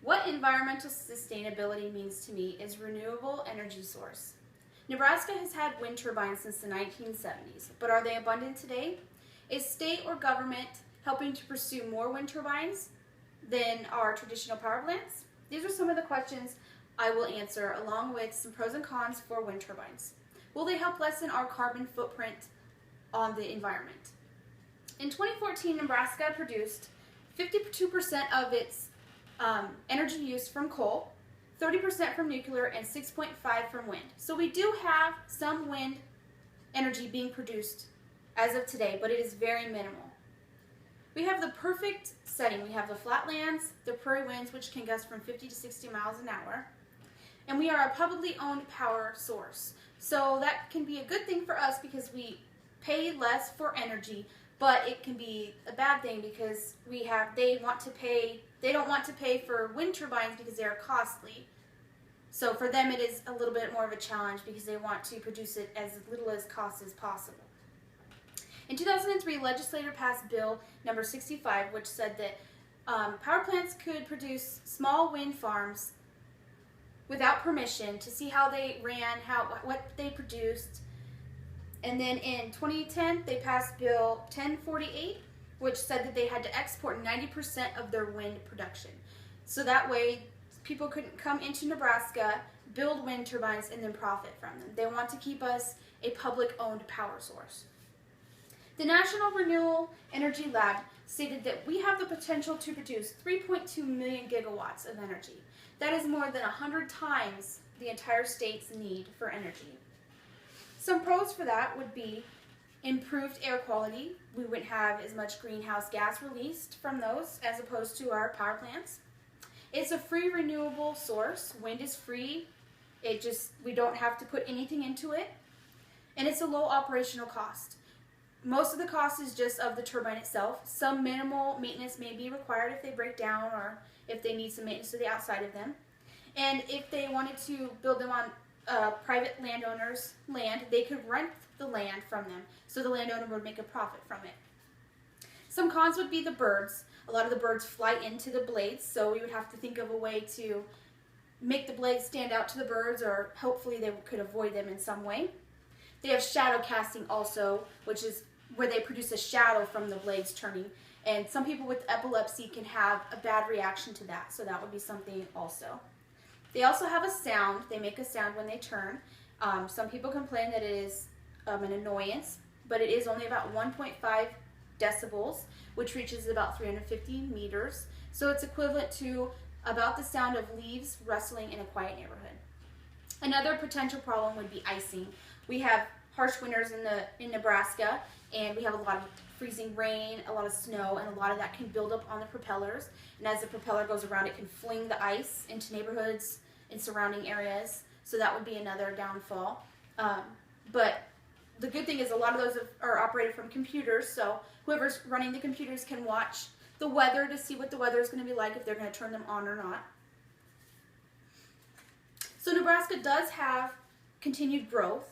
What environmental sustainability means to me is renewable energy source. Nebraska has had wind turbines since the 1970s, but are they abundant today? Is state or government helping to pursue more wind turbines than our traditional power plants? These are some of the questions I will answer, along with some pros and cons for wind turbines. Will they help lessen our carbon footprint on the environment? In 2014, Nebraska produced 52% of its energy use from coal, 30% from nuclear, and 6.5% from wind. So we do have some wind energy being produced as of today, but it is very minimal. We have the perfect setting. We have the flatlands, the prairie winds, which can gust from 50 to 60 miles an hour, and we are a publicly owned power source. So that can be a good thing for us because we pay less for energy, but it can be a bad thing because they don't want to pay for wind turbines because they are costly. So for them it is a little bit more of a challenge because they want to produce it as little as cost as possible. In 2003, legislature passed Bill number 65, which said that power plants could produce small wind farms without permission to see how they ran, what they produced. And then in 2010, they passed Bill 1048, which said that they had to export 90% of their wind production. So that way, people couldn't come into Nebraska, build wind turbines, and then profit from them. They want to keep us a public-owned power source. The National Renewable Energy Lab stated that we have the potential to produce 3.2 million gigawatts of energy. That is more than 100 times the entire state's need for energy. Some pros for that would be improved air quality. We wouldn't have as much greenhouse gas released from those as opposed to our power plants. It's a free renewable source. Wind is free. We don't have to put anything into it. And it's a low operational cost. Most of the cost is just of the turbine itself. Some minimal maintenance may be required if they break down or if they need some maintenance to the outside of them. And if they wanted to build them on private landowners' land, they could rent the land from them, so the landowner would make a profit from it. Some cons would be the birds. A lot of the birds fly into the blades, so we would have to think of a way to make the blades stand out to the birds, or hopefully they could avoid them in some way. They have shadow casting also, which is where they produce a shadow from the blades turning, and some people with epilepsy can have a bad reaction to that, so that would be something also. They also have a sound. They make a sound when they turn. Some people complain that it is an annoyance, but it is only about 1.5 decibels, which reaches about 350 meters. So it's equivalent to about the sound of leaves rustling in a quiet neighborhood. Another potential problem would be icing. We have harsh winters in Nebraska, and we have a lot of freezing rain, a lot of snow, and a lot of that can build up on the propellers. And as the propeller goes around, it can fling the ice into neighborhoods and surrounding areas. So that would be another downfall. But the good thing is a lot of those are operated from computers, so whoever's running the computers can watch the weather to see what the weather is going to be like, if they're going to turn them on or not. So Nebraska does have continued growth,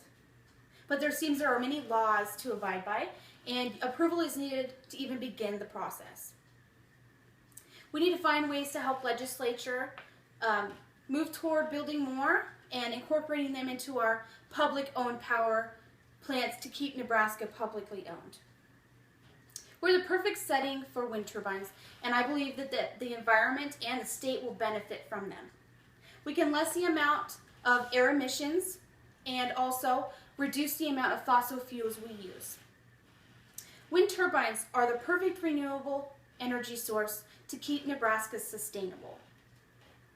but there are many laws to abide by, and approval is needed to even begin the process. We need to find ways to help legislature move toward building more and incorporating them into our public-owned power plants to keep Nebraska publicly owned. We're the perfect setting for wind turbines, and I believe that the environment and the state will benefit from them. We can lessen the amount of air emissions and also reduce the amount of fossil fuels we use. Wind turbines are the perfect renewable energy source to keep Nebraska sustainable.